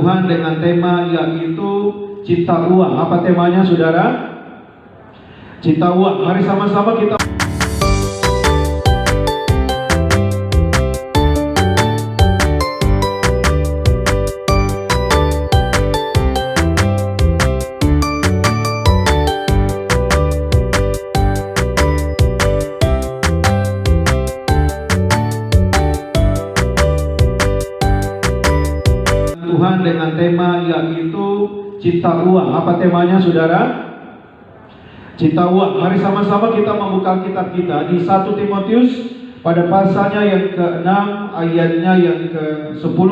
Tuhan dengan tema yaitu cinta uang. Apa temanya, saudara? Cinta uang. Mari sama-sama kita Tuhan dengan tema yaitu cinta uang. Apa temanya, saudara? Cinta uang. Mari sama-sama kita membuka kitab kita di 1 Timotius pada pasalnya yang ke-6 ayatnya yang ke-10.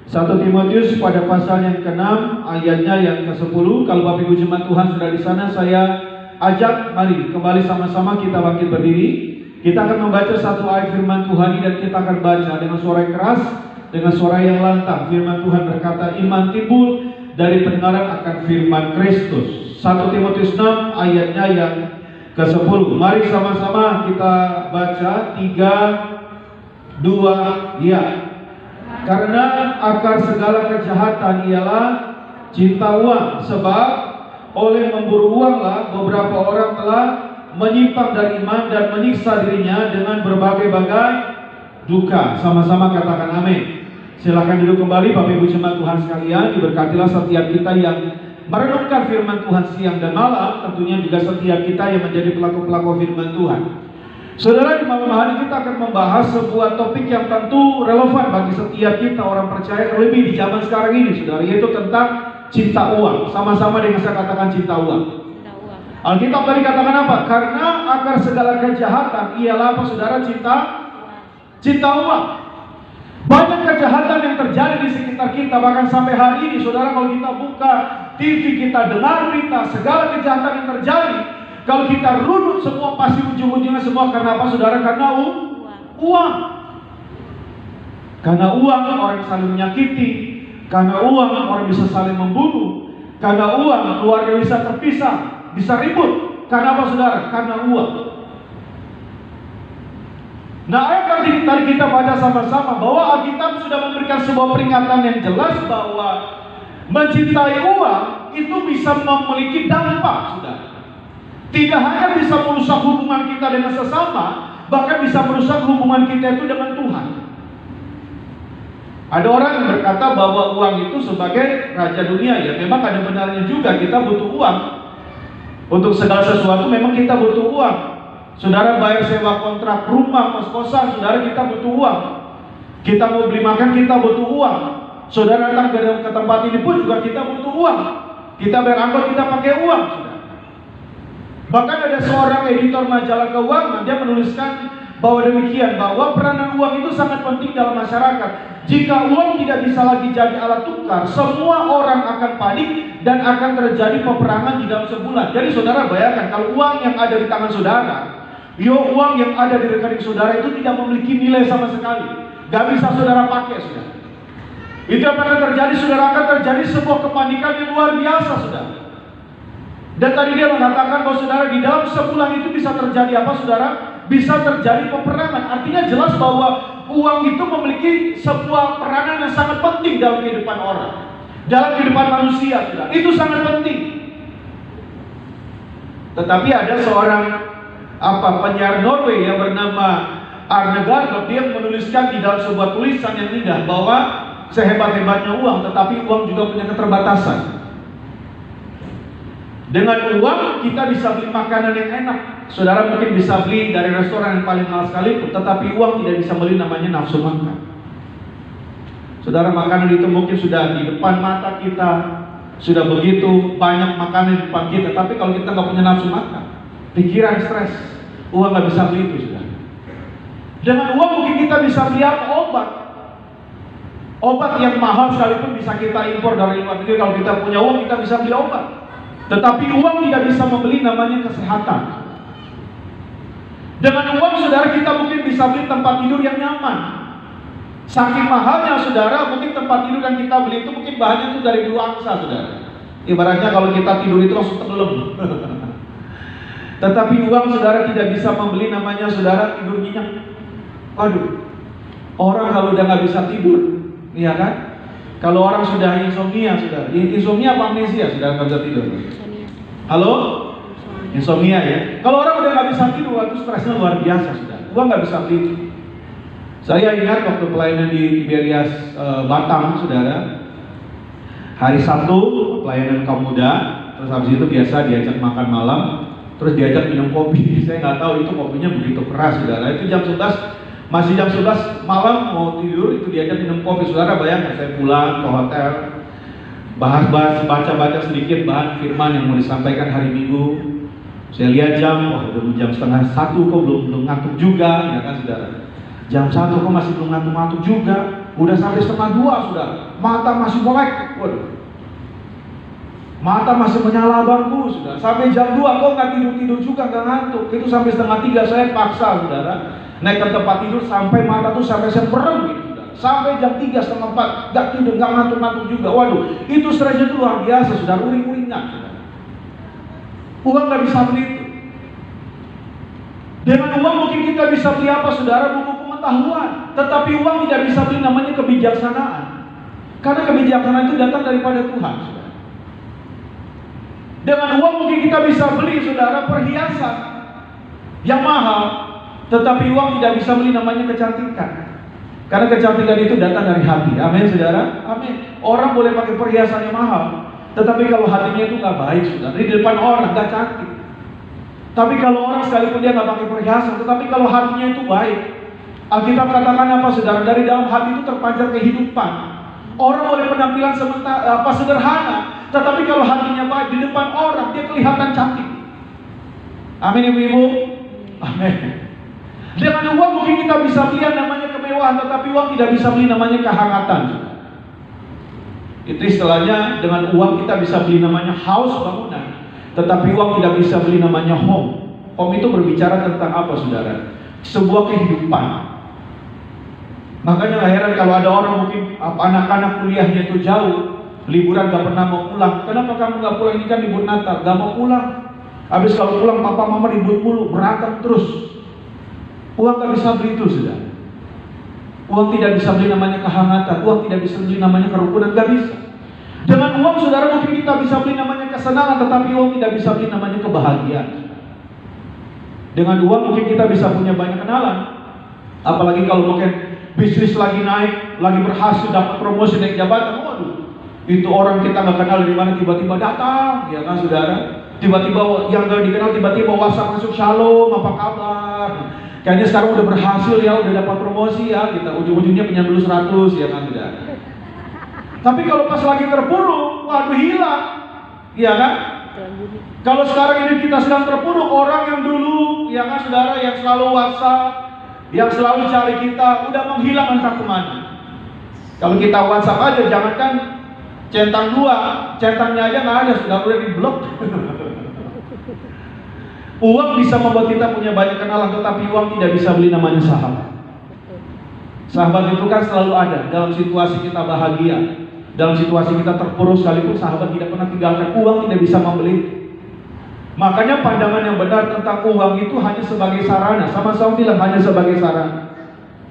1 Timotius pada pasal yang ke-6 ayatnya yang ke-10. Kalau Bapak Ibu jemaat Tuhan sudah di sana, saya ajak mari kembali sama-sama kita bangkit berdiri. Kita akan membaca satu ayat firman Tuhan dan kita akan baca dengan suara yang keras, dengan suara yang lantang. Firman Tuhan berkata, iman timbul dari pendengaran akan firman Kristus. 1 Timotius 6 ayatnya yang ke-10. Mari sama-sama kita baca 3, 2, ya. Karena akar segala kejahatan ialah cinta uang, sebab oleh memburu uanglah beberapa orang telah menyimpang dari iman dan menyiksa dirinya dengan berbagai-bagai duka. Sama-sama katakan amin. Silakan duduk kembali Bapak Ibu jemaat Tuhan sekalian. Diberkatilah setiap kita yang merenungkan firman Tuhan siang dan malam. Tentunya juga setiap kita yang menjadi pelaku-pelaku firman Tuhan. Saudara, di malam hari kita akan membahas sebuah topik yang tentu relevan bagi setiap kita orang percaya, terlebih di zaman sekarang ini, saudara, yaitu tentang cinta uang. Sama-sama dengan saya katakan cinta uang. Alkitab tadi katakan apa? Karena akar segala kejahatan ialah apa, saudara? Cinta uang. Banyak kejahatan yang terjadi di sekitar kita, bahkan sampai hari ini, saudara, kalau kita buka TV, kita dengar berita, segala kejahatan yang terjadi, kalau kita runut semua pasti ujung-ujungnya semua karena apa, saudara? Karena uang. Karena uang orang saling menyakiti, karena uang orang bisa saling membunuh, karena uang keluarga bisa terpisah, bisa ribut. Karena apa, saudara? Karena uang. Nah, ayat tadi kita baca sama-sama bahwa Alkitab sudah memberikan sebuah peringatan yang jelas bahwa mencintai uang itu bisa memiliki dampak, saudara. Tidak hanya bisa merusak hubungan kita dengan sesama, bahkan bisa merusak hubungan kita itu dengan Tuhan. Ada orang yang berkata bahwa uang itu sebagai raja dunia. Ya, memang ada benarnya juga, kita butuh uang. Untuk segala sesuatu memang kita butuh uang. Saudara bayar sewa kontrak rumah, kos-kosan, saudara, kita butuh uang. Kita mau beli makan, kita butuh uang. Saudara datang ke tempat ini pun juga kita butuh uang. Kita bayar angkot, kita pakai uang, saudara. Bahkan ada seorang editor majalah keuangan, dia menuliskan bahwa demikian, bahwa peranan uang itu sangat penting dalam masyarakat. Jika uang tidak bisa lagi jadi alat tukar, semua orang akan panik dan akan terjadi peperangan di dalam sebulan. Jadi saudara bayangkan, kalau uang yang ada di tangan saudara, uang yang ada di rekening saudara itu tidak memiliki nilai sama sekali, gak bisa saudara pakai, saudara. Itu apa akan terjadi, saudara? Akan terjadi sebuah kepanikan yang luar biasa, saudara. Dan tadi dia mengatakan bahwa saudara, di dalam sebulan itu bisa terjadi apa, saudara? Bisa terjadi peperangan. Artinya jelas bahwa uang itu memiliki sebuah peranan yang sangat penting dalam kehidupan orang, dalam kehidupan manusia, saudara. Itu sangat penting. Tetapi ada seorang penyiar Norway yang bernama Arne Garlop, dia menuliskan di dalam sebuah tulisan yang indah bahwa sehebat-hebatnya uang, tetapi uang juga punya keterbatasan. Dengan uang kita bisa beli makanan yang enak. Saudara mungkin bisa beli dari restoran yang paling mahal sekalipun, tetapi uang tidak bisa beli namanya nafsu makan. Saudara, makanan itu mungkin sudah di depan mata kita, sudah begitu banyak makanan di depan kita, tapi kalau kita nggak punya nafsu makan, pikiran stres, uang nggak bisa beli itu, saudara. Dengan uang mungkin kita bisa beli apa? Obat yang mahal sekalipun bisa kita impor dari luar negeri. Kalau kita punya uang, kita bisa beli obat. Tetapi uang tidak bisa membeli namanya kesehatan. Dengan uang, saudara, kita mungkin bisa beli tempat tidur yang nyaman. Saking mahalnya, saudara, mungkin tempat tidur yang kita beli itu mungkin bahannya itu dari blue angsa, saudara. Ibaratnya kalau kita tidur itu langsung tenggelam. Tetapi uang, saudara, tidak bisa membeli namanya, saudara, tidur nyenyak. Waduh, orang kalau udah nggak bisa tidur, iya kan? Kalau orang sudah insomnia, saudara. Insomnia apa amnesia, saudara nggak bisa tidur? Halo? Insomnia ya. Kalau orang udah nggak bisa tidur, itu stresnya luar biasa, saudara. Uang nggak bisa tidur. Saya ingat waktu pelayanan di Tiberias Batam, saudara. Hari Sabtu pelayanan kaum muda, terus habis itu biasa diajak makan malam, terus diajak minum kopi. Saya nggak tahu itu kopinya begitu keras, saudara. Itu jam 11, masih jam 11 malam mau tidur, itu diajak minum kopi. Saudara bayangkan, saya pulang ke hotel, bahas-bahas, baca-baca sedikit bahan firman yang mau disampaikan hari Minggu. Saya lihat jam, wah udah jam setengah 1 kok belum ngantuk juga, ya kan saudara. Jam 1 kok masih belum ngantuk-ngantuk juga. Udah sampai setengah 2 sudah, mata masih melek, waduh. Mata masih menyala bangku, sudah. Sampai jam 2 kok nggak tidur-tidur juga, nggak ngantuk. Itu sampai setengah 3 saya paksa, saudara, naik ke tempat tidur sampai mata tuh sampai semprem gitu, saudara. Sampai jam 3, setengah 4 nggak tidur, nggak ngantuk-ngantuk juga. Waduh, itu stresnya tuh luar biasa, saudara. Uring-uringan, saudara. Uang nggak bisa beli itu. Dengan uang mungkin kita bisa beli apa, saudara? Buku pengetahuan. Tetapi uang tidak bisa beli namanya kebijaksanaan. Karena kebijaksanaan itu datang daripada Tuhan, saudara. Dengan uang mungkin kita bisa beli, saudara, perhiasan yang mahal, tetapi uang tidak bisa beli namanya kecantikan. Karena kecantikan itu datang dari hati. Amin, saudara. Amin. Orang boleh pakai perhiasan yang mahal, tetapi kalau hatinya itu nggak baik, saudara, di depan orang nggak cantik. Tapi kalau orang sekalipun dia nggak pakai perhiasan, tetapi kalau hatinya itu baik, Alkitab katakan apa, saudara? Dari dalam hati itu terpancar kehidupan. Orang boleh penampilan sederhana, tetapi kalau hatinya baik di depan orang, dia kelihatan cantik. Amin, ibu-ibu. Amin. Dengan uang mungkin kita bisa beli yang namanya kemewahan, tetapi uang tidak bisa beli namanya kehangatan. Itu istilahnya, dengan uang kita bisa beli namanya house, bangunan, tetapi uang tidak bisa beli namanya home. Home itu berbicara tentang apa, saudara? Sebuah kehidupan. Makanya gak heran kalau ada orang mungkin anak-anak kuliahnya itu jauh, liburan gak pernah mau pulang. Kenapa kamu gak pulang? Ini kan libur Natal, gak mau pulang. Habis kalau pulang papa mama ribut mulu, berantem terus. Uang gak bisa beli itu, saudara. Uang tidak bisa beli namanya kehangatan. Uang tidak bisa beli namanya kerukunan, gak bisa. Dengan uang, saudara, mungkin kita bisa beli namanya kesenangan, tetapi uang tidak bisa beli namanya kebahagiaan. Dengan uang mungkin kita bisa punya banyak kenalan. Apalagi kalau mungkin bisnis lagi naik, lagi berhasil dapat promosi naik jabatan, waduh, itu orang kita nggak kenal dari mana tiba-tiba datang, ya kan, saudara? Tiba-tiba yang nggak dikenal tiba-tiba WhatsApp masuk, shalom, apa kabar? Kayaknya sekarang udah berhasil ya, udah dapat promosi ya, kita ujung-ujungnya punya dulu 100, ya kan, saudara? Tapi kalau pas lagi terpuruk, waduh, hilang, ya kan? Kalau sekarang ini kita sedang terpuruk, orang yang dulu, ya kan, saudara, yang selalu WhatsApp, yang selalu cari kita, udah menghilang entah kemana. Kalau kita WhatsApp aja, jangankan centang 2, centangnya aja nggak ada, sudah di blok. Uang bisa membuat kita punya banyak kenalan, tetapi uang tidak bisa beli namanya sahabat. Sahabat itu kan selalu ada dalam situasi kita bahagia, dalam situasi kita terpuruk sekalipun sahabat tidak pernah tinggalkan. Uang tidak bisa membeli. Makanya pandangan yang benar tentang uang itu hanya sebagai sarana. Sama-sama bilang hanya sebagai sarana.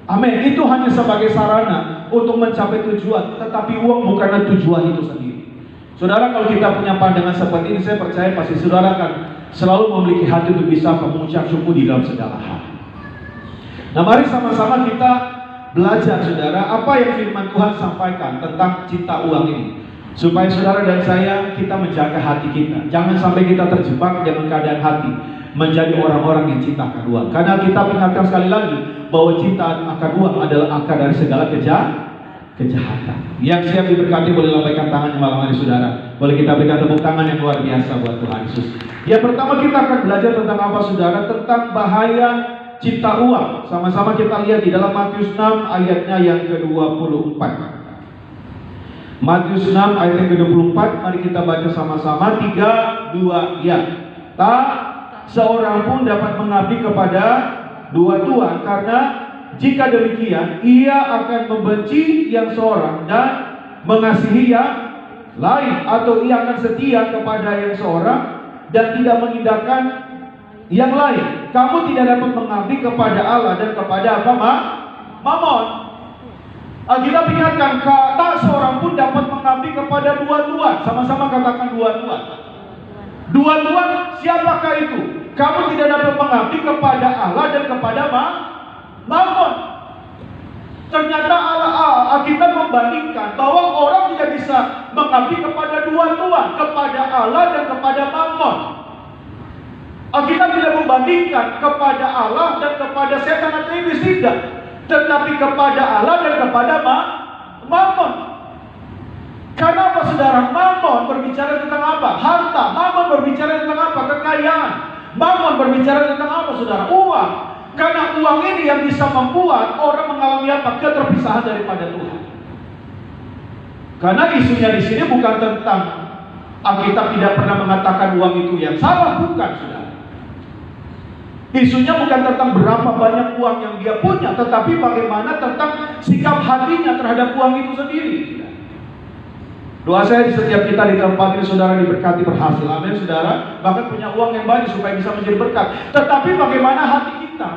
Amin. Itu hanya sebagai sarana untuk mencapai tujuan, tetapi uang bukanlah tujuan itu sendiri. Saudara, kalau kita punya pandangan seperti ini, saya percaya pasti saudara akan selalu memiliki hati untuk bisa mengucap syukur di dalam segala hal. Nah, mari sama-sama kita belajar, saudara, apa yang firman Tuhan sampaikan tentang cinta uang ini, supaya saudara dan saya kita menjaga hati kita. Jangan sampai kita terjebak dengan keadaan hati menjadi orang-orang yang cintakan uang. Karena kita ingatkan sekali lagi bahwa cinta akan uang adalah akar dari segala kejahatan. Yang siap diberkati boleh lambaikan tangannya malam hari, saudara. Boleh kita berikan tepuk tangan yang luar biasa buat Tuhan Yesus. Yang pertama kita akan belajar tentang apa, saudara? Tentang bahaya cinta uang. Sama-sama kita lihat di dalam Matius 6 ayatnya yang ke-24. Matius 6 ayat yang ke-24, mari kita baca sama-sama. 3, 2, ya. Tak seorang pun dapat mengabdi kepada dua tuan, karena jika demikian ia akan membenci yang seorang dan mengasihi yang lain, atau ia akan setia kepada yang seorang dan tidak mengindahkan yang lain. Kamu tidak dapat mengabdi kepada Allah dan kepada apa, Mamon. Alkitab ingatkan, tak seorang pun dapat mengabdi kepada dua tuan. Sama-sama katakan dua tuan. Dua tuan, siapakah itu? Kamu tidak dapat mengabdi kepada Allah dan kepada Mammon. Ternyata Alkitab membandingkan bahwa orang tidak bisa mengabdi kepada dua tuan, kepada Allah dan kepada Mammon. Alkitab tidak membandingkan kepada Allah dan kepada setan atau iblis, tidak, tetapi kepada Allah dan kepada Mammon. Karena apa, saudara? Mammon berbicara tentang apa? Harta. Mammon berbicara tentang apa? Kekayaan. Mammon berbicara tentang apa, saudara? Uang. Karena uang ini yang bisa membuat orang mengalami apa? Keterpisahan daripada Tuhan. Karena isunya di sini bukan tentang, Alkitab tidak pernah mengatakan uang itu yang salah, bukan, saudara. Isunya bukan tentang berapa banyak uang yang dia punya, tetapi bagaimana tentang sikap hatinya terhadap uang itu sendiri. Doa saya di setiap kita di tempat ini, saudara diberkati, berhasil. Amin, saudara. Bahkan punya uang yang banyak supaya bisa menjadi berkat. Tetapi bagaimana hati kita?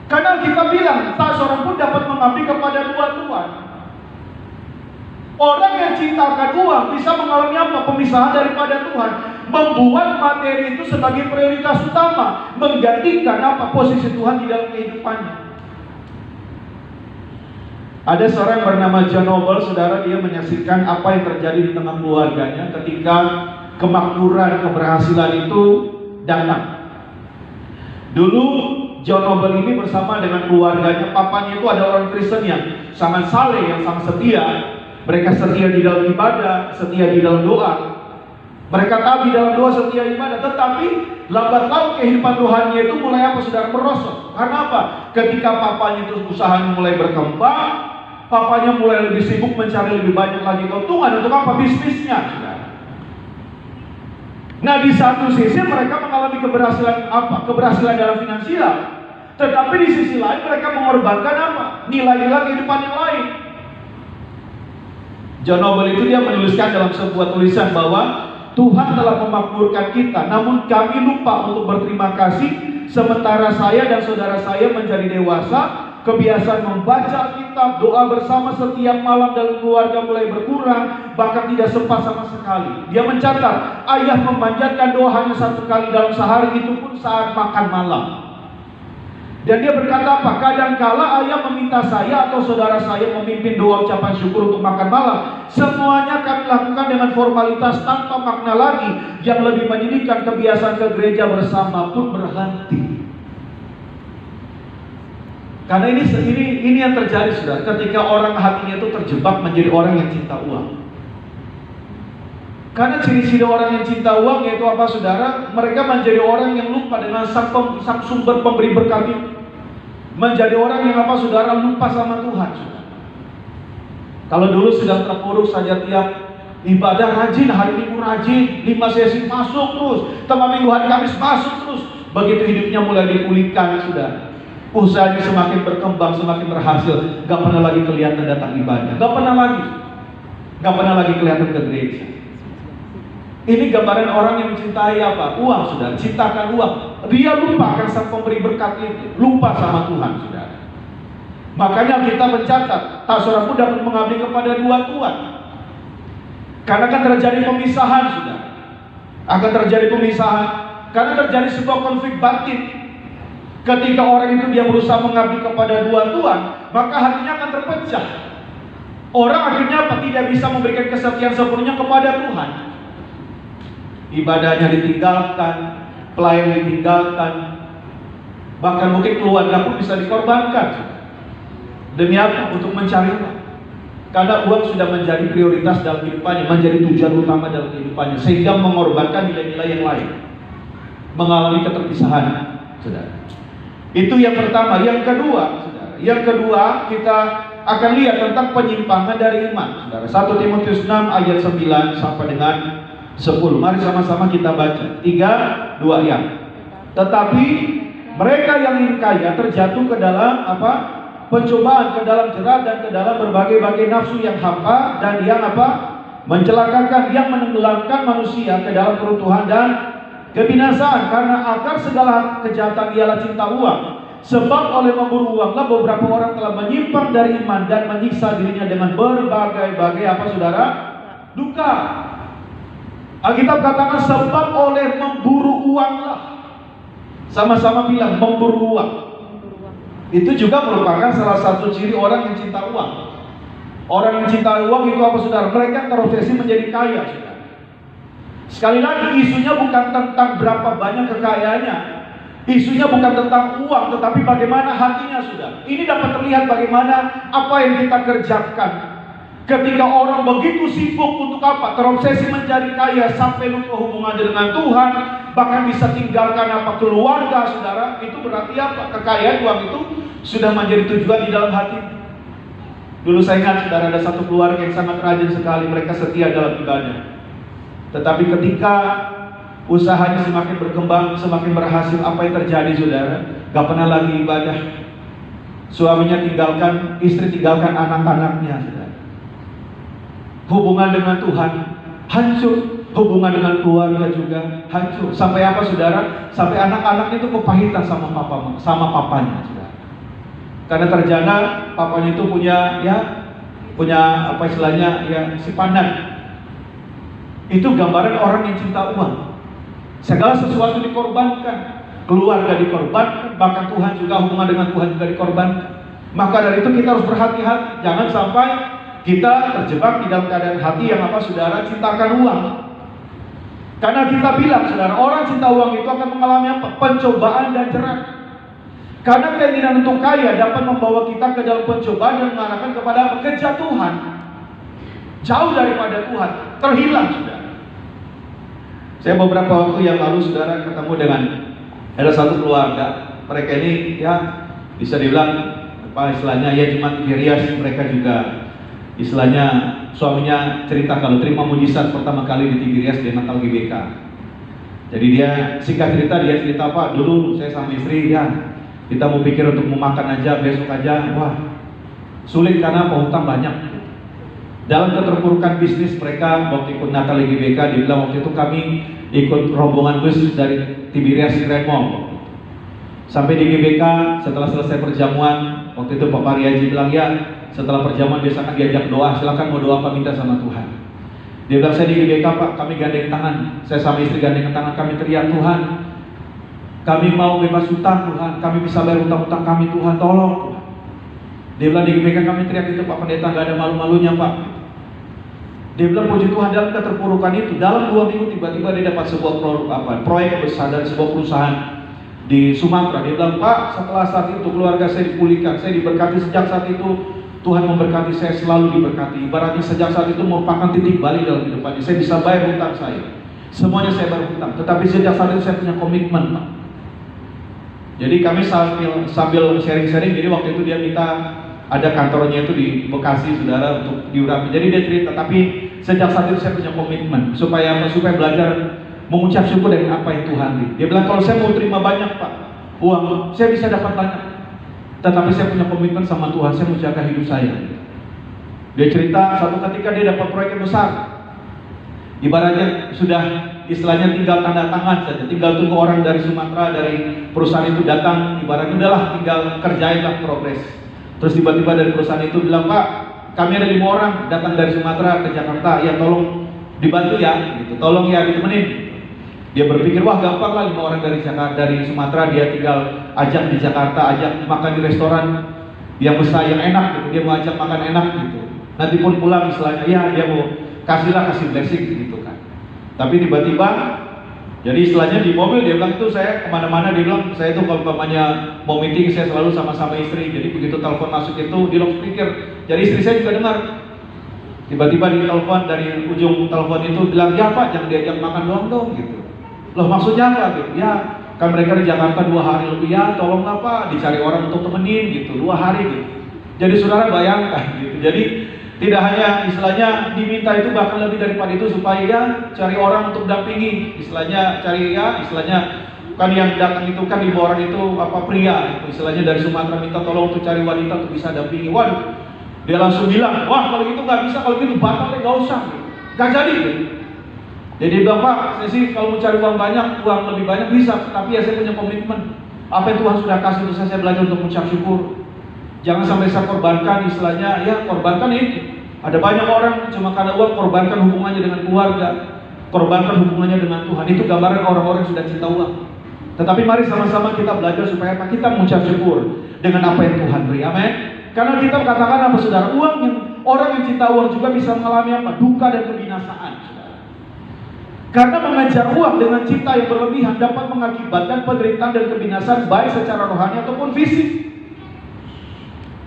Karena kita bilang, tak seorang pun dapat mengabdi kepada dua tuan. Orang yang cintakan uang bisa mengalami apa? Pemisahan daripada Tuhan. Membuat materi itu sebagai prioritas utama, menggantikan apa? Posisi Tuhan di dalam kehidupannya. Ada seorang bernama John Noble, saudara, dia menyaksikan apa yang terjadi di tengah keluarganya ketika kemakmuran, keberhasilan itu datang. Dulu John Noble ini bersama dengan keluarganya, papanya itu adalah orang Kristen yang sangat saleh, yang sangat setia. Mereka setia di dalam ibadah, setia di dalam doa. Mereka tahu di dalam doa, setia ibadah. Tetapi lambat laun kehidupan rohaninya itu mulai apa, saudara? Merosot. Karena apa? Ketika papanya itu usahanya mulai berkembang, papanya mulai lebih sibuk mencari lebih banyak lagi keuntungan. Untuk apa? Bisnisnya, saudara. Nah, di satu sisi mereka mengalami keberhasilan apa? Keberhasilan dalam finansial. Tetapi di sisi lain mereka mengorbankan apa? Nilai-nilai kehidupan yang lain. John Noble itu dia menuliskan dalam sebuah tulisan bahwa Tuhan telah memakmurkan kita, namun kami lupa untuk berterima kasih. Sementara saya dan saudara saya menjadi dewasa, kebiasaan membaca kitab, doa bersama setiap malam dalam keluarga mulai berkurang, bahkan tidak sempat sama sekali. Dia mencatat, ayah memanjatkan doa hanya satu kali dalam sehari, itu pun saat makan malam. Dan dia berkata apa? Kadangkala ayah meminta saya atau saudara saya memimpin doa ucapan syukur untuk makan malam. Semuanya kami lakukan dengan formalitas tanpa makna lagi. Yang lebih menyedihkan, kebiasaan ke gereja bersama pun berhenti. Karena ini yang terjadi, saudara. Ketika orang hatinya itu terjebak menjadi orang yang cinta uang. Karena ciri-ciri orang yang cinta uang yaitu apa, saudara? Mereka menjadi orang yang lupa dengan sang sumber pemberi berkat itu. Menjadi orang yang apa, saudara? Lupa sama Tuhan, saudara. Kalau dulu sedang terpuruk saja tiap ibadah rajin, hari Minggu rajin, 5 sesi masuk terus, tengah minggu hari Kamis masuk terus. Begitu hidupnya mulai dipulihkan, saudara, usahanya semakin berkembang, semakin berhasil, gak pernah lagi kelihatan datang ibadah, gak pernah lagi kelihatan ke gereja. Ini gambaran orang yang mencintai apa? Uang, saudara. Cintakan uang. Dia lupa akan sang pemberi berkat itu. Lupa sama Tuhan, saudara. Makanya kita mencatat, tak seorang pun dapat mengabdi kepada dua tuan. Karena akan terjadi pemisahan, saudara. Akan terjadi pemisahan. Karena terjadi sebuah konflik batin. Ketika orang itu dia berusaha mengabdi kepada dua tuan, maka hatinya akan terpecah. Orang akhirnya apa? Tidak bisa memberikan kesetiaan sepenuhnya kepada Tuhan. Ibadahnya ditinggalkan, pelayan ditinggalkan, bahkan mungkin keluarga pun bisa dikorbankan. Demi apa? Untuk mencari uang. Karena uang sudah menjadi prioritas dalam kehidupannya, menjadi tujuan utama dalam kehidupannya, sehingga mengorbankan nilai-nilai yang lain, mengalami keterpisahan, saudara. Itu yang pertama. Yang kedua, saudara, kita akan lihat tentang penyimpangan dari iman, saudara. 1 Timotius 6 ayat 9 sampai dengan 10. Mari sama-sama kita baca. 3, 2 yang. Tetapi mereka yang ingin kaya terjatuh ke dalam apa? Pencobaan, ke dalam jerat dan ke dalam berbagai-bagai nafsu yang hampa dan yang apa? Mencelakakan, yang menenggelamkan manusia ke dalam keruntuhan dan kebinasaan. Karena akar segala kejahatan ialah cinta uang. Sebab oleh memburu uanglah beberapa orang telah menyimpang dari iman dan menyiksa dirinya dengan berbagai-bagai apa saudara? Duka. Alkitab katakan sebab oleh memburu uanglah. Sama-sama bilang memburu uang. Itu juga merupakan salah satu ciri orang yang cinta uang. Orang yang cinta uang itu apa saudara? Mereka terobsesi menjadi kaya, saudara. Sekali lagi isunya bukan tentang berapa banyak kekayaannya. Isunya bukan tentang uang, tetapi bagaimana hatinya, saudara. Ini dapat terlihat bagaimana apa yang kita kerjakan. Ketika orang begitu sibuk untuk apa? Terobsesi menjadi kaya sampai lupa hubungannya dengan Tuhan, bahkan bisa tinggalkan apa? Keluarga, saudara. Itu berarti apa? Kekayaan uang itu sudah menjadi tujuan di dalam hati. Dulu saya ingat, saudara, ada satu keluarga yang sangat rajin sekali, mereka setia dalam ibadah. Tetapi ketika usahanya semakin berkembang, semakin berhasil, apa yang terjadi, saudara? Gak pernah lagi ibadah. Suaminya tinggalkan, istri tinggalkan anak-anaknya, saudara. Hubungan dengan Tuhan hancur, hubungan dengan keluarga juga hancur. Sampai apa, saudara? Sampai anak-anaknya itu kepahitan sama papanya, saudara. Karena terjaga papanya itu punya apa istilahnya simpanan. Itu gambaran orang yang cinta uang. Segala sesuatu dikorbankan, keluarga dikorbankan, bahkan Tuhan juga, hubungan dengan Tuhan juga dikorbankan. Maka dari itu kita harus berhati-hati, jangan sampai kita terjebak di dalam keadaan hati yang apa, saudara, cintakan uang. Karena kita bilang, saudara, orang cinta uang itu akan mengalami apa? Pencobaan dan jerat. Karena keinginan untuk kaya dapat membawa kita ke dalam pencobaan dan mengarahkan kepada kejatuhan. Jauh daripada Tuhan, terhilang, saudara. Saya beberapa waktu yang lalu, saudara, ketemu dengan ada satu keluarga. Mereka ini bisa dibilang apa istilahnya, jemaat Tiberias. Mereka juga istilahnya suaminya cerita kalau terima mujizat pertama kali di Tiberias di Natal GBK. Jadi dia singkat cerita, dia cerita apa, dulu saya sama istri kita mau pikir untuk memakan aja, besok aja, sulit karena hutang banyak. Dalam keterpurukan bisnis mereka waktu ikut Natal GBK, dia bilang waktu itu kami ikut rombongan bus dari Tiberias Grand Mall sampai di GBK. Setelah selesai perjamuan, waktu itu Bapak Riaji bilang, setelah perjamuan biasa kan diajak doa, silakan mau doa apa minta sama Tuhan. Dia bilang, saya di GBK Pak, kami gandeng tangan, saya sama istri gandeng tangan, kami teriak, Tuhan, kami mau bebas hutang Tuhan, kami bisa bayar hutang-hutang kami Tuhan, tolong Tuhan. Dia bilang di GBK kami teriak itu Pak Pendeta, gak ada malu-malunya Pak. Dia bilang puji Tuhan dalam keterpurukan itu, dalam 2 minggu tiba-tiba dia dapat sebuah proyek besar dari sebuah perusahaan di Sumatera. Dia bilang, Pak, setelah saat itu keluarga saya dipulihkan, saya diberkati. Sejak saat itu Tuhan memberkati saya, selalu diberkati. Ibaratnya sejak saat itu merupakan titik balik dalam kehidupannya. Saya bisa bayar hutang saya, semuanya saya bayar hutang. Tetapi sejak saat itu saya punya komitmen, Pak. Jadi kami sambil sharing-sharing. Jadi waktu itu dia minta, ada kantornya itu di Bekasi, saudara, untuk diurapi. Jadi dia cerita, tapi sejak saat itu saya punya komitmen supaya belajar mengucap syukur dengan apa yang Tuhan beri. Dia bilang, kalau saya mau terima banyak Pak uang, saya bisa dapat banyak, tetapi saya punya komitmen sama Tuhan, saya mau jaga hidup saya. Dia cerita satu ketika dia dapat proyek yang besar, ibaratnya sudah istilahnya tinggal tanda tangan saja, tinggal tunggu orang dari Sumatera, dari perusahaan itu datang, ibaratnya udahlah tinggal kerjain lah, progres. Terus tiba-tiba dari perusahaan itu bilang, Pak, kami ada 5 orang datang dari Sumatera ke Jakarta, tolong dibantu gitu, tolong ditemenin. Dia berpikir, wah gampang lah, 5 orang dari Jakarta, dari Sumatera, dia tinggal ajak di Jakarta, ajak makan di restoran yang besar, yang enak gitu, dia mau ajak makan enak gitu. Nanti pun pulang istilahnya, dia mau kasih blessing gitu kan. Tapi tiba-tiba, jadi istilahnya di mobil dia bilang itu saya kemana-mana, dia bilang saya itu kalau umpamanya mau meeting saya selalu sama-sama istri. Jadi begitu telepon masuk itu di loudspeaker, jadi istri saya juga dengar. Tiba-tiba di telepon, dari ujung telepon itu bilang, Pak jangan diajak makan doang dong gitu. Loh maksudnya apa gitu? Kan mereka di Jakarta 2 hari lebih, tolonglah Pak dicari orang untuk temenin gitu, 2 hari gitu. Jadi saudara bayangkan gitu. Jadi tidak hanya istilahnya diminta itu, bahkan lebih daripada itu supaya cari orang untuk dampingi, istilahnya kan yang datang itu kan 5 orang itu pria, istilahnya dari Sumatera minta tolong untuk cari wanita untuk bisa dampingi. Waduh, dia langsung bilang, wah kalau gitu nggak bisa, kalau gitu batal nggak usah, nggak jadi. Jadi dia bilang, Pak, saya sih kalau mau cari uang lebih banyak bisa, tapi saya punya komitmen. Apa yang Tuhan sudah kasih untuk saya belajar untuk mengucap syukur. Jangan sampai saya korbankan, istilahnya, ya korbankan itu. Ada banyak orang cuma karena uang korbankan hubungannya dengan keluarga, korbankan hubungannya dengan Tuhan. Itu gambaran orang-orang yang sudah cinta uang. Tetapi mari sama-sama kita belajar supaya kita mengucap syukur dengan apa yang Tuhan beri. Amin. Karena kita katakan apa saudara, uang yang orang yang cinta uang juga bisa mengalami apa? Duka dan kebinasaan, saudara. Karena mengejar uang dengan cinta yang berlebihan dapat mengakibatkan penderitaan dan kebinasaan baik secara rohani ataupun fisik.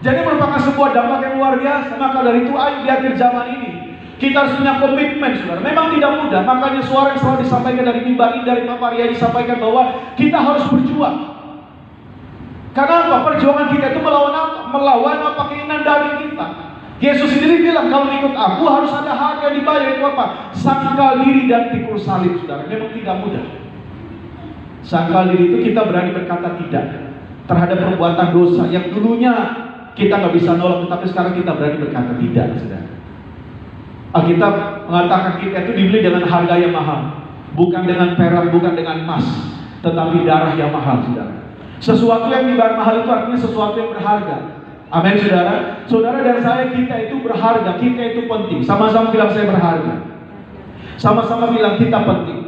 Jadi merupakan sebuah dampak yang luar biasa. Maka dari itu ayo di akhir zaman ini kita harus punya komitmen, saudara. Memang tidak mudah. Makanya suara yang selalu disampaikan dari mimbar ini, dari Pak Maria disampaikan bahwa kita harus berjuang. Karena apa? Perjuangan kita itu melawan apa? Melawan apa? Keinginan dari kita. Yesus sendiri bilang kalau ikut aku harus ada harga yang dibayar. Itu apa? Sangkal diri dan pikul salib, saudara. Memang tidak mudah. Sangkal diri itu kita berani berkata tidak terhadap perbuatan dosa yang dulunya kita nggak bisa nolak, tetapi sekarang kita berani berkata tidak, saudara. Alkitab mengatakan kita itu dibeli dengan harga yang mahal, bukan dengan perak, bukan dengan emas, tetapi darah yang mahal, saudara. Sesuatu yang dibayar mahal itu artinya sesuatu yang berharga. Amin, saudara. Saudara dan saya, kita itu berharga, kita itu penting. Sama-sama bilang saya berharga. Sama-sama bilang kita penting.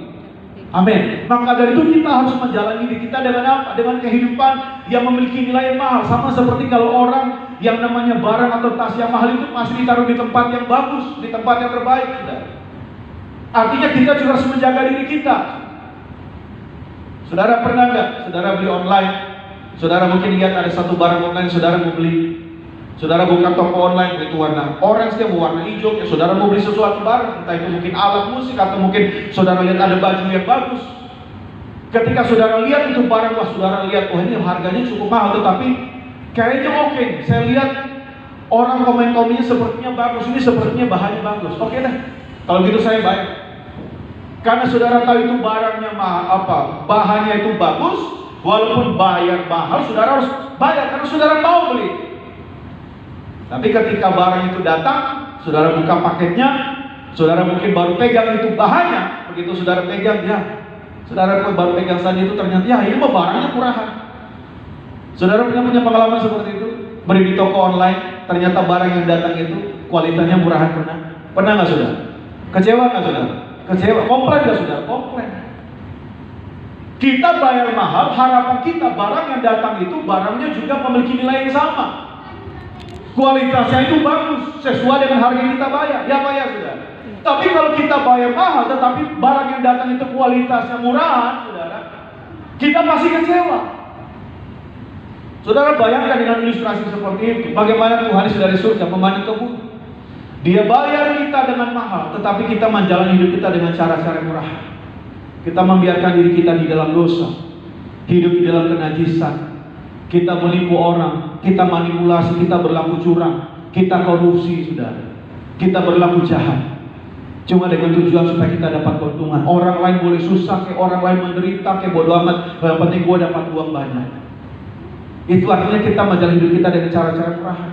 Amin. Maka dari itu kita harus menjalani hidup kita dengan apa? Dengan kehidupan yang memiliki nilai yang mahal. Sama seperti kalau orang yang namanya barang atau tas yang mahal itu pasti ditaruh di tempat yang bagus, di tempat yang terbaik, saudara. Artinya kita juga harus menjaga diri kita. Saudara pernah nggak? Saudara beli online, saudara mungkin lihat ada satu barang online, saudara mau beli. Saudara buka toko online, itu warna orange, dia mau warna hijau, ya saudara mau beli sesuatu barang, entah itu mungkin alat musik atau mungkin saudara lihat ada baju yang bagus. Ketika saudara lihat itu barang, wah saudara lihat, wah ini harganya cukup mahal, tetapi kayaknya oke. Saya lihat orang komen-komennya sepertinya bagus, ini sepertinya bahannya bagus. Oke deh, kalau gitu saya bayar. Karena saudara tahu itu barangnya bahannya itu bagus, walaupun bayar mahal, saudara harus bayar karena saudara mau beli. Tapi ketika barang itu datang, saudara buka paketnya, saudara mungkin baru pegang itu bahannya. Begitu saudara pegang, ya saudara baru pegang saja itu ternyata, ya ini mah barangnya murahan. Saudara punya pengalaman seperti itu? Beli di toko online, ternyata barang yang datang itu kualitasnya murahan. Pernah nggak saudara? Kecewa nggak saudara? Kecewa, komplain nggak saudara? Komplain. Kita bayar mahal, harapan kita barang yang datang itu barangnya juga memiliki nilai yang sama. Kualitasnya itu bagus, sesuai dengan harga yang kita bayar. Ya bayar, saudara. Tapi kalau kita bayar mahal, tetapi barang yang datang itu kualitasnya murahan, saudara, kita pasti kecewa. Saudara bayangkan dengan ilustrasi seperti itu, bagaimana Tuhan sudah dari surga memanen kebun. Dia bayar kita dengan mahal, tetapi kita menjalani hidup kita dengan cara-cara murah. Kita membiarkan diri kita di dalam dosa, hidup di dalam kenajisan. Kita menipu orang, kita manipulasi, kita berlaku curang, kita korupsi, saudara. Kita berlaku jahat. Cuma dengan tujuan supaya kita dapat keuntungan. Orang lain boleh susah, kayak orang lain menderita, kayak bodo amat. Yang penting gue dapat uang banyak. Itu artinya kita menjalani hidup kita dengan cara-cara murahan.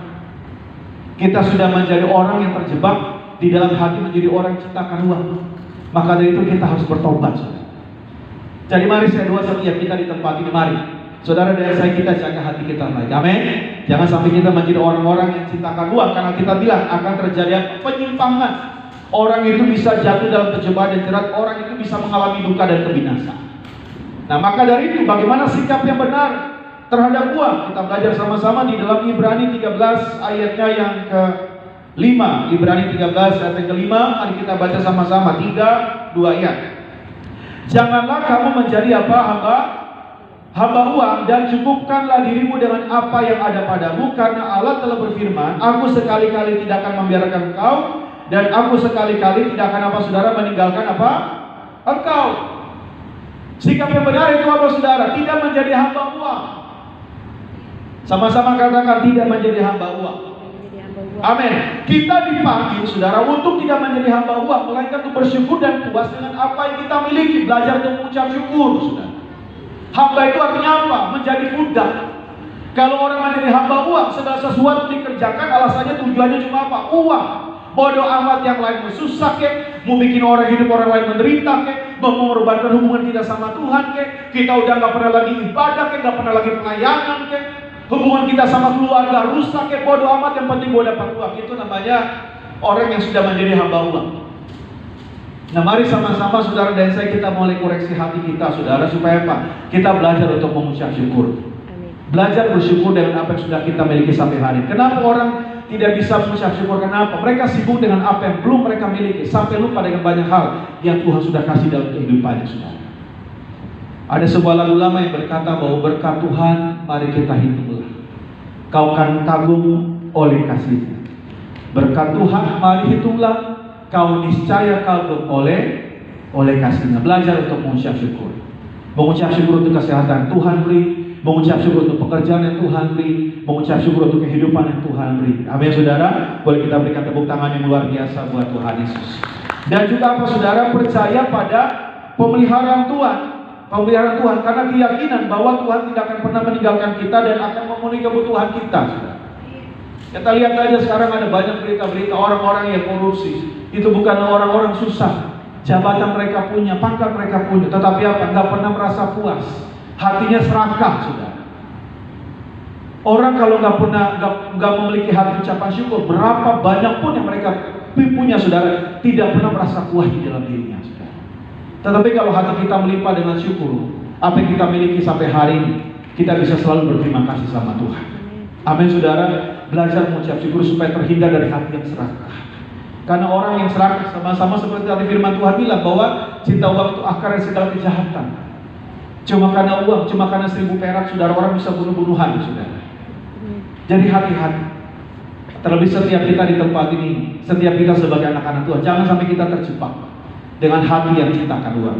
Kita sudah menjadi orang yang terjebak di dalam hati menjadi orang yang ciptakan uang. Maka dari itu kita harus bertobat, saudara. Jadi mari saya doa setiap kita di tempat ini, mari. Saudara dan saya, kita jaga hati kita lagi. Amin. Jangan sampai kita menjadi orang-orang yang ciptakan uang, karena kita bilang akan terjadi penyimpangan. Orang itu bisa jatuh dalam kejebakan dan jerat, orang itu bisa mengalami duka dan kebinasaan. Nah, maka dari itu bagaimana sikap yang benar terhadap uang? Kita belajar sama-sama di dalam Ibrani 13 ayatnya yang ke-5. Ibrani 13 ayat yang ke-5, mari kita baca sama-sama 3, 2 ayat. Janganlah kamu menjadi hamba uang, dan cukupkanlah dirimu dengan apa yang ada padamu, karena Allah telah berfirman, aku sekali-kali tidak akan membiarkan engkau, dan aku sekali-kali tidak akan meninggalkan engkau. Sikap yang benar itu apa, saudara? Tidak menjadi hamba uang. Sama-sama katakan, tidak menjadi hamba uang. Amin. Kita dipanggil, saudara, untuk tidak menjadi hamba uang, melainkan untuk bersyukur dan puas dengan apa yang kita miliki. Belajar untuk mengucap syukur, saudara. Hamba itu artinya apa? Menjadi budak. Kalau orang menjadi hamba uang, segala sesuatu dikerjakan alasannya tujuannya cuma apa? Uang. Bodoh amat yang lain susah kek, mau bikin orang hidup orang lain menderita kek, mengorbankan hubungan kita sama Tuhan kek, kita udah nggak pernah lagi ibadah kek, nggak pernah lagi pelayanan kek, hubungan kita sama keluarga rusak kek, bodoh amat, yang penting gue dapat uang. Itu namanya orang yang sudah menjadi hamba uang. Nah, mari sama-sama saudara dan saya kita mulai koreksi hati kita, saudara, supaya apa? Kita belajar untuk mengucap syukur. Belajar bersyukur dengan apa yang sudah kita miliki sampai hari. Kenapa orang tidak bisa mengucap syukur? Kenapa? Mereka sibuk dengan apa yang belum mereka miliki, sampai lupa dengan banyak hal yang Tuhan sudah kasih dalam kehidupannya, saudara. Ada sebuah lagu lama yang berkata bahwa berkat Tuhan mari kita hitunglah, kau kan kagum oleh kasih-Nya. Berkat Tuhan mari hitunglah, kau niscaya kagum oleh kasih-Nya. Belajar untuk mengucap syukur. Mengucap syukur untuk kesehatan Tuhan beri, mengucap syukur untuk pekerjaan yang Tuhan beri, mengucap syukur untuk kehidupan yang Tuhan beri. Amin, saudara. Boleh kita berikan tepuk tangan yang luar biasa buat Tuhan Yesus. Dan juga apa, saudara, percaya pada pemeliharaan Tuhan. Pemeliharaan Tuhan, karena keyakinan bahwa Tuhan tidak akan pernah meninggalkan kita dan akan memenuhi kebutuhan kita, saudara. Kita lihat aja sekarang ada banyak berita-berita orang-orang yang korupsi. Itu bukan orang-orang susah, jabatan mereka punya, pangkat mereka punya, tetapi apa? Nggak pernah merasa puas, hatinya serakah, saudara. Orang kalau nggak memiliki hati ucapan syukur, berapa banyak pun yang mereka punya, saudara, tidak pernah merasa puas di dalam dirinya, saudara. Tetapi kalau hati kita melimpah dengan syukur, apa yang kita miliki sampai hari ini, kita bisa selalu berterima kasih sama Tuhan. Amin, saudara. Belajar mengucap syukur supaya terhindar dari hati yang serakah. Karena orang yang serakah sama-sama seperti tadi firman Tuhan bilang bahwa cinta uang itu akar segala kejahatan. Cuma karena uang, cuma karena 1000 perak, saudara, orang bisa bunuh-bunuhan, saudara. Jadi hati-hati. Terlebih setiap kita di tempat ini, setiap kita sebagai anak-anak Tuhan, jangan sampai kita terjebak dengan hati yang cintakan uang.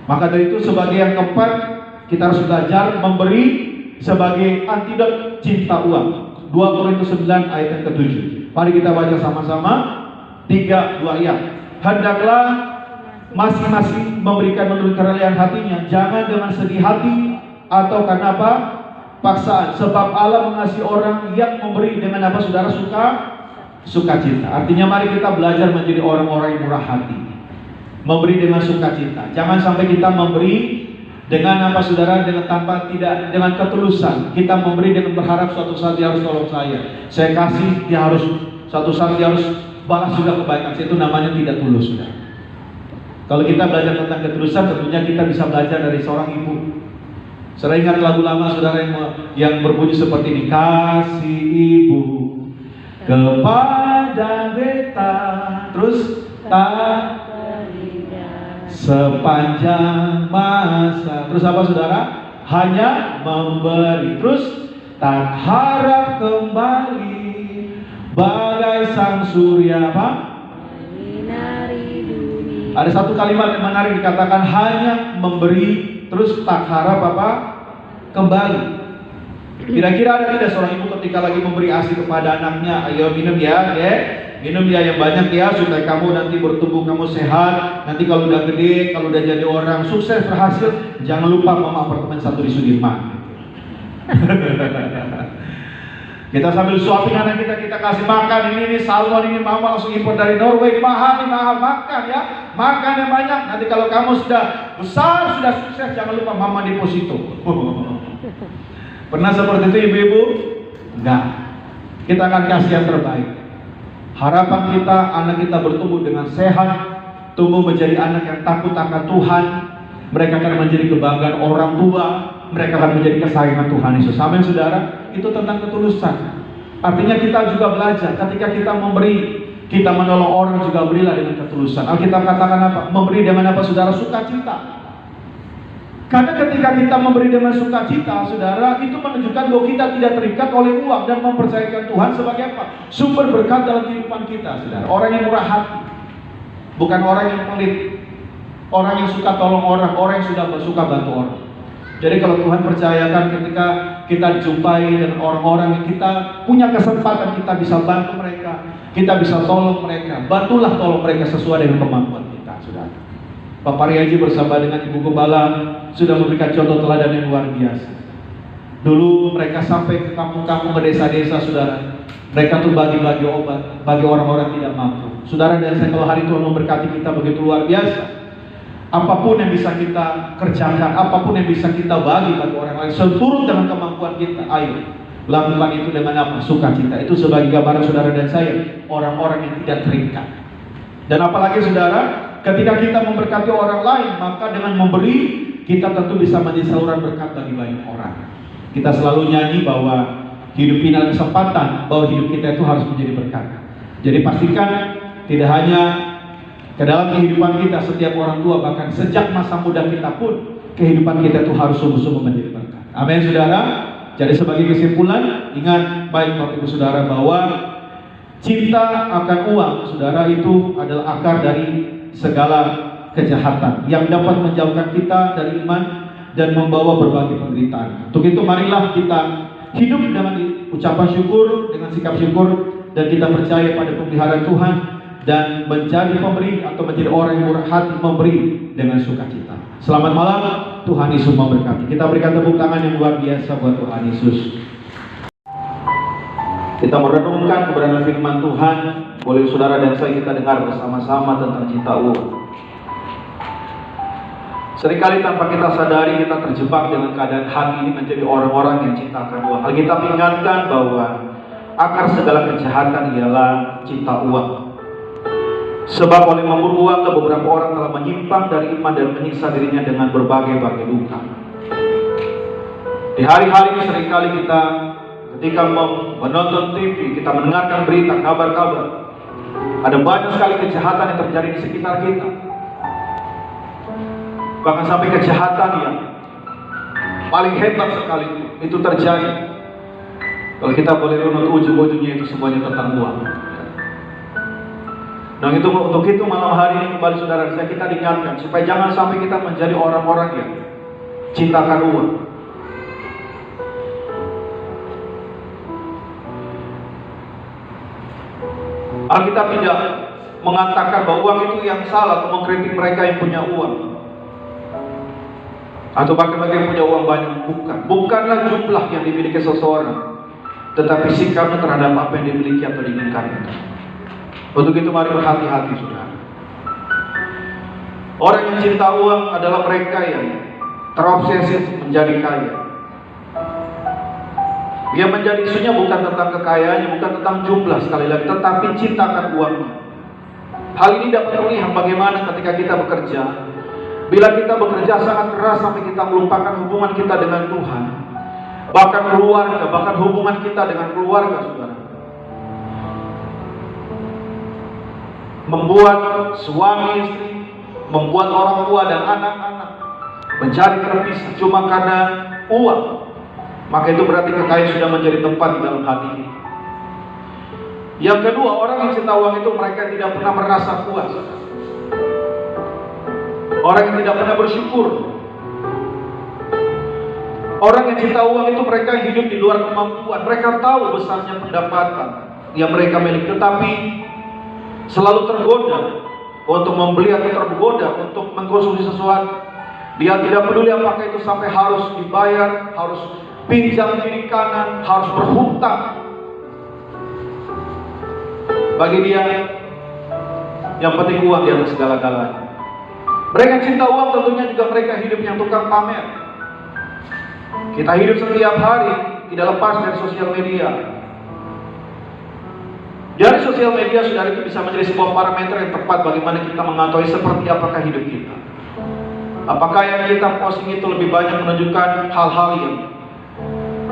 Maka dari itu sebagai yang keempat, kita harus belajar memberi sebagai antidot cinta uang. 2 Korintus 9 ayat yang ke-7. Mari kita baca sama-sama 2 ayat. Hendaklah masing-masing memberikan menurut kerelaan hatinya, jangan dengan sedih hati atau karena apa? Paksaan. Sebab Allah mengasihi orang yang memberi dengan apa, saudara? Sukacita. Artinya mari kita belajar menjadi orang-orang yang murah hati, memberi dengan sukacita. Jangan sampai kita memberi dengan apa, saudara, dengan ketulusan. Kita memberi dengan berharap suatu saat dia harus tolong saya kasih, dia harus suatu saat dia harus balas juga kebaikan saya. Itu namanya tidak tulus, saudara. Kalau kita belajar tentang ketulusan, tentunya kita bisa belajar dari seorang ibu. Saudara ingat lagu lama, saudara, yang berbunyi seperti ini, kasih ibu kepada beta, terus tak sepanjang masa. Terus apa, saudara? Hanya memberi. Terus tak harap kembali, bagai sang surya apa? Menyinari dunia. Ada satu kalimat yang menarik dikatakan, hanya memberi, terus tak harap apa? Kembali. Kira-kira ada tidak seorang ibu ketika lagi memberi ASI kepada anaknya, ayo minum ya, minum ya yang banyak ya, supaya kamu nanti bertumbuh, kamu sehat. Nanti kalau udah gede, kalau udah jadi orang sukses, berhasil, jangan lupa mama apartemen 1 di Sudirman. Kita sambil suapin anak kita kasih makan, ini salmon, ini mama langsung impor dari Norway, mahal, makan ya, makan yang banyak. Nanti kalau kamu sudah besar, sudah sukses, jangan lupa mama deposito. Pernah seperti itu ibu-ibu? Enggak. Kita akan kasih yang terbaik. Harapan kita, anak kita bertumbuh dengan sehat, tumbuh menjadi anak yang takut akan Tuhan. Mereka akan menjadi kebanggaan orang tua, mereka akan menjadi kesayangan Tuhan Yesus. Amin, saudara. Itu tentang ketulusan. Artinya kita juga belajar ketika kita memberi, kita menolong orang juga berilah dengan ketulusan. Alkitab katakan apa? Memberi dengan apa, saudara? Sukacita. Karena ketika kita memberi dengan sukacita, saudara, itu menunjukkan bahwa kita tidak terikat oleh uang dan mempercayakan Tuhan sebagai apa? Sumber berkat dalam kehidupan kita, saudara. Orang yang murah hati, bukan orang yang pelit, orang yang suka tolong orang yang sudah suka bantu orang. Jadi kalau Tuhan percayakan ketika kita dijumpai dengan orang-orang yang kita punya kesempatan, kita bisa bantu mereka, kita bisa tolong mereka, bantulah tolong mereka sesuai dengan kemampuan kita, saudara. Bapak Riaji bersama dengan Ibu Gembala sudah memberikan contoh teladan yang luar biasa. Dulu mereka sampai ke kampung-kampung, ke desa-desa, saudara. Mereka tuh bagi-bagi obat bagi orang-orang tidak mampu. Saudara dan saya, kalau hari Tuhan memberkati kita begitu luar biasa. Apapun yang bisa kita kerjakan, apapun yang bisa kita bagi orang lain, seturut dengan kemampuan kita, ayo lakukan itu dengan apa? Sukacita. Itu sebagai gambaran saudara dan saya, orang-orang yang tidak terikat. Dan apalagi saudara, ketika kita memberkati orang lain, maka dengan memberi, kita tentu bisa menjadi saluran berkat bagi banyak orang. Kita selalu nyanyi bahwa hidup ini adalah kesempatan, bahwa hidup kita itu harus menjadi berkat. Jadi pastikan tidak hanya ke dalam kehidupan kita, setiap orang tua, bahkan sejak masa muda kita pun, kehidupan kita itu harus sungguh-sungguh menjadi berkat. Amin saudara. Jadi sebagai kesimpulan, ingat baik Bapak Ibu Saudara bahwa cinta akan uang, saudara, itu adalah akar dari segala kejahatan yang dapat menjauhkan kita dari iman dan membawa berbagai penderitaan. Untuk itu marilah kita hidup dengan ucapan syukur, dengan sikap syukur, dan kita percaya pada pemeliharaan Tuhan, dan menjadi pemberi atau menjadi orang yang murah hati, memberi dengan sukacita. Selamat malam, Tuhan Yesus memberkati. Kita berikan tepuk tangan yang luar biasa buat Tuhan Yesus. Kita merenungkan kebenaran firman Tuhan. Boleh saudara dan saya kita dengar bersama-sama tentang cinta uang. Seringkali tanpa kita sadari kita terjebak dengan keadaan hati ini menjadi orang-orang yang cinta akan uang. Alkitab ingatkan bahwa akar segala kejahatan ialah cinta uang. Sebab oleh memburu uang beberapa orang telah menyimpang dari iman dan menyiksa dirinya dengan berbagai-bagai duka. Di hari-hari ini seringkali kita ketika menonton TV, kita mendengarkan berita, kabar-kabar, ada banyak sekali kejahatan yang terjadi di sekitar kita. Bahkan sampai kejahatan yang paling hebat sekali itu terjadi. Kalau kita boleh runut ujung-ujungnya itu semuanya tentang uang. Nah untuk itu malam hari ini kembali saudara saya kita diingatkan supaya jangan sampai kita menjadi orang-orang yang cintakan uang. Alkitab tidak mengatakan bahwa uang itu yang salah atau mengkritik mereka yang punya uang, atau bahkan mereka yang punya uang banyak. Bukanlah jumlah yang dimiliki seseorang, tetapi sikapnya terhadap apa yang dimiliki atau diinginkan itu. Untuk itu mari berhati-hati saudara. Orang yang cinta uang adalah mereka yang terobsesi menjadi kaya. Dia menjadi isunya bukan tentang kekayaannya, bukan tentang jumlah sekali lagi, tetapi cintakan uangnya. Hal ini dapat terlihat bagaimana ketika kita bekerja. Bila kita bekerja sangat keras sampai kita melupakan hubungan kita dengan Tuhan, bahkan keluarga, bahkan hubungan kita dengan keluarga saudara, membuat suami istri, membuat orang tua dan anak-anak menjadi terpisah cuma karena uang, maka itu berarti kekayaan sudah menjadi tempat di dalam hati kita. Yang kedua, orang yang cinta uang itu mereka tidak pernah merasa puas. Orang yang tidak pernah bersyukur. Orang yang cinta uang itu mereka hidup di luar kemampuan. Mereka tahu besarnya pendapatan yang mereka miliki, tetapi selalu tergoda untuk membeli atau tergoda untuk mengkonsumsi sesuatu. Dia tidak peduli apakah itu sampai harus dibayar, harus pinjam kiri kanan, harus berhutang. Bagi dia yang penting uang di atas segala-galanya. Mereka cinta uang tentunya juga mereka hidup yang tukang pamer. Kita hidup setiap hari tidak lepas dari sosial media. Dari sosial media saudara itu bisa menjadi sebuah parameter yang tepat bagaimana kita mengetahui seperti apakah hidup kita. Apakah yang kita posting itu lebih banyak menunjukkan hal-hal yang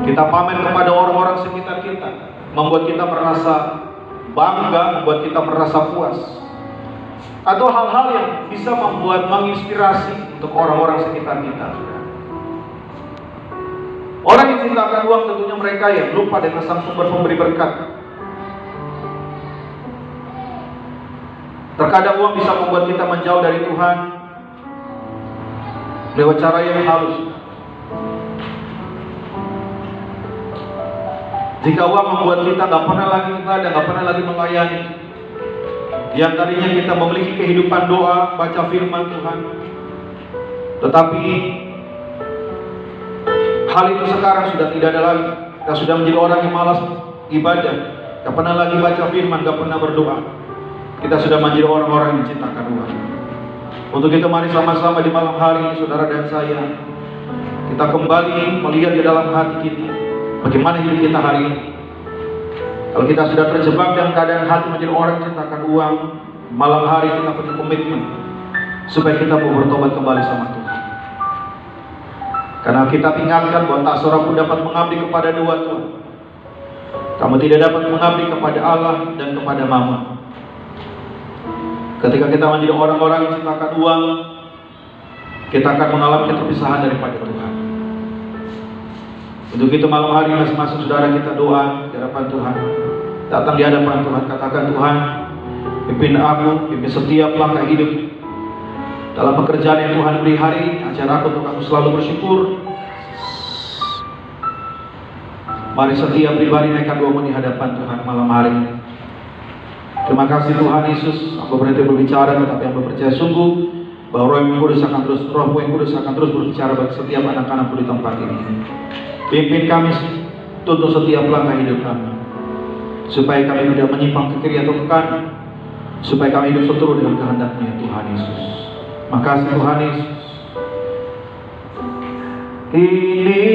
kita pamer kepada orang-orang sekitar kita, membuat kita merasa bangga, membuat kita merasa puas, atau hal-hal yang bisa membuat menginspirasi untuk orang-orang sekitar kita. Orang yang cintakan uang tentunya mereka yang lupa dengan sang sumber pemberi berkat. Terkadang uang bisa membuat kita menjauh dari Tuhan lewat cara yang halus. Jika uang membuat kita gak pernah lagi ibadah, gak pernah lagi melayani, yang tadinya kita memiliki kehidupan doa, baca firman Tuhan, tetapi hal itu sekarang sudah tidak ada lagi. Kita sudah menjadi orang yang malas ibadah, gak pernah lagi baca firman, gak pernah berdoa. Kita sudah menjadi orang-orang yang cintakan uang. Untuk itu mari sama-sama di malam hari ini saudara dan saya, kita kembali melihat di dalam hati kita, bagaimana hidup kita hari ini. Kalau kita sudah terjebak dalam keadaan hati menjadi orang yang cintakan uang, malam hari kita punya komitmen supaya kita mau bertobat kembali sama Tuhan. Karena kita ingatkan bahwa tak seorang pun dapat mengabdi kepada dua Tuhan. Kamu tidak dapat mengabdi kepada Allah dan kepada Mammon. Ketika kita menjadi orang-orang yang cintakan uang, kita akan mengalami keterpisahan daripada Tuhan. Untuk itu malam hari masing-masing saudara kita doa di hadapan Tuhan. Datang di hadapan Tuhan, katakan, Tuhan, pimpin aku, pimpin setiap langkah hidup dalam pekerjaan yang Tuhan beri hari ini. Ajar aku untuk aku selalu bersyukur. Mari setiap pribadi naikkan doamu di hadapan Tuhan malam hari ini. Terima kasih Tuhan Yesus, aku berhenti berbicara, tetapi aku percaya sungguh bahwa Roh yang Kudus akan terus berbicara bagi setiap anak-anakku di tempat ini. Pimpin kami, tuntun setiap langkah hidup kami, supaya kami tidak menyimpang ke kiri atau ke kanan, supaya kami hidup seturut dengan kehendak-Nya Tuhan Yesus. Makasih Tuhan Yesus. Ini